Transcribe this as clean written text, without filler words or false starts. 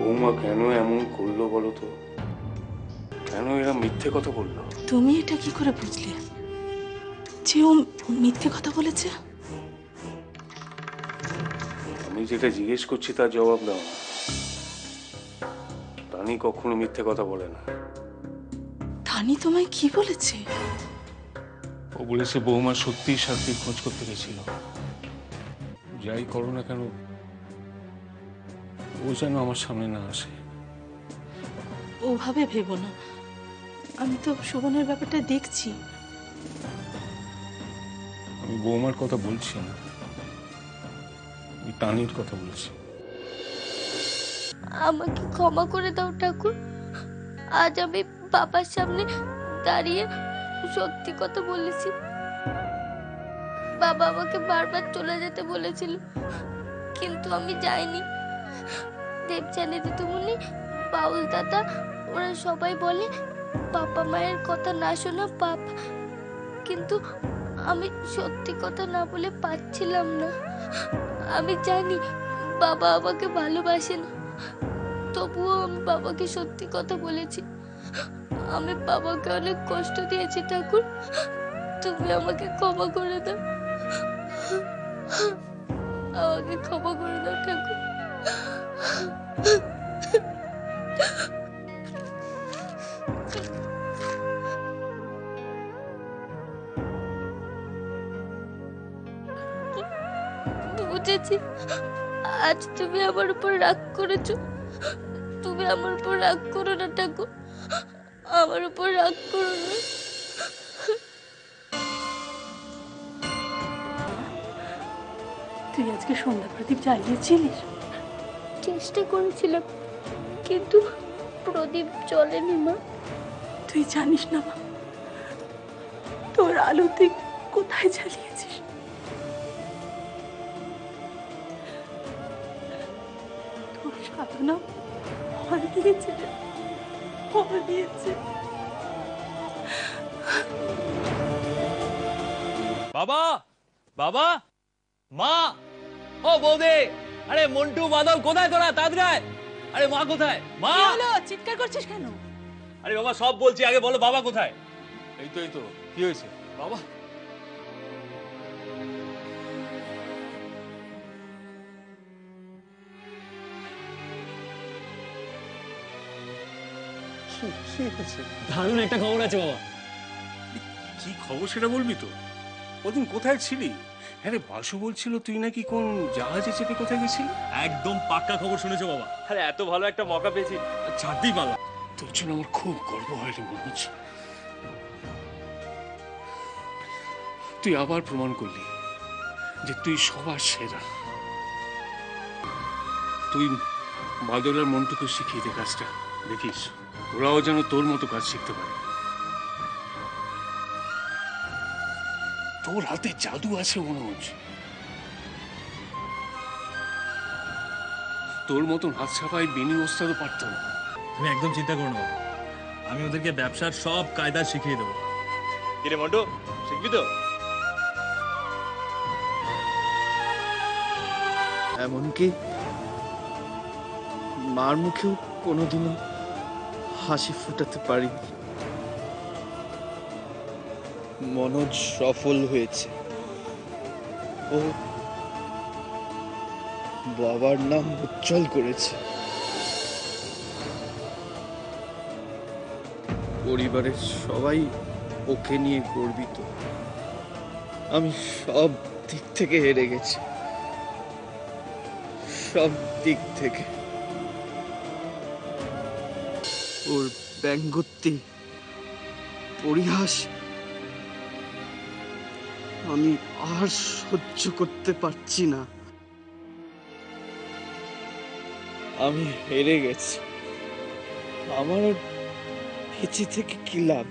বৌমা কেন এমন করলো বলো তো? কেন এরা মিথ্যে কথা বললো? তুমি এটা কি করে বুঝলে যে ও মিথ্যে কথা বলেছে? আমি যেটা জিজ্ঞেস করছি তার জবাব দাও না। তানি কখনো মিথ্যে কথা বলে না। তানি তোমায় কি বলেছে? ও বলেছে বৌমা সত্যিই শান্তির খোঁজ করতে গেছিল। যাই করো না কেন ও যেন আমার সামনে না আসে। ওভাবে ভেবো না, আমি তো শোভনের ব্যাপারটা দেখছি। আমি বৌমার কথা বলছি না, আমি তানির কথা বলছি। আমাকে ক্ষমা করে দাও ঠাকুর। আজ আমি বাবার সামনে দাঁড়িয়ে সত্যি কথা বলেছি। বাবা আমাকে বারবার চলে যেতে বলেছিল, কিন্তু আমি যাইনি। দেবযানী দিদিমণি, বাউল দাদা, ওরা সবাই বলে বাবা মায়ের কথা না শোনা পাপ, কিন্তু আমি সত্যি কথা না বলে পারছিলাম না। আমি জানি বাবা আমাকে ভালোবাসে না, তবুও আমি বাবাকে সত্যি কথা বলেছি। আমি বাবাকে অনেক কষ্ট দিয়েছি ঠাকুর, তুমি আমাকে ক্ষমা করে দাও। আমাকে ক্ষমা করে দাও ঠাকুর। বুঝেছি, আজ তুমি আমার উপর রাগ করেছো। তুমি আমার উপর রাগ করো না ঠাকুর, আমার উপর রাগ করো না। তুই আজকে সন্ধ্যা প্রদীপ জ্বালিয়েছিলিস? চেষ্টা করেছিলাম, কিন্তু প্রদীপ জ্বলেনি মা। তুই জানিস না মা, তোর আলো তুই কোথায় জ্বালিয়েছিস? তোর সাধনা ফল দিয়েছে রে, ফল দিয়েছে। বাবা, বাবা, মা, ও বৌদি, আরে মন্টু বাদল কোথায় তোরা? তাড়াতাড়ি আয়। আরে মা কোথায়? মা! কি হলো, চিৎকার করছিস কেন? আরে বাবা সব বলছি, আগে বলো বাবা কোথায়? এই তো কি হয়েছে? বাবা কি হয়েছে? দারুণ একটা খবর আছে বাবা। কি খবর সেটা বলবি তো? ওদিন কোথায় ছিলি? হ্যাঁ রে, বাসু বলছিল তুই নাকি কোন জাহাজে চেপে কোথায় গেছিলি। একদম পাক্কা খবর শুনেছো বাবা। আরে এত ভালো একটা মৌকা পেয়েছি, ছাড়তেই পারলাম। তোর জন্য আমার খুব গর্ব হয় রে মনোজ। তুই আবার প্রমাণ করলি যে তুই সবার সেরা। তুই বাদল আর মন্টুকে শিখিয়ে দে কাজটা, দেখিস ওরাও যেন তোর মতো কাজ শিখতে পারে। তোর হাতে জাদু আছে মনোজ। তোর মতন হাত ছাপাই বেনি ওস্তাদও পারত না। তুমি একদম চিন্তা করো না বাবা, আমি ওদেরকে ব্যবসার সব কায়দা শিখিয়ে দেবো। কিরে মন্টু, শিখবি তো? এমনকি মার মুখেও কোনোদিনও হাসি ফোটাতে পারি। মনোজ সফল হয়েছে, ও বাবার নাম উজ্জ্বল করেছে। পরিবারের সবাই ওকে নিয়ে গর্বিত। আমি সব দিক থেকে হেরে গেছি, সব দিক থেকে। ওর ব্যঙ্গোক্তি, পরিহাস আমি আর সহ্য করতে পারছি না। আমি হেরে গেছি, আমার বেঁচে থেকে কি লাভ?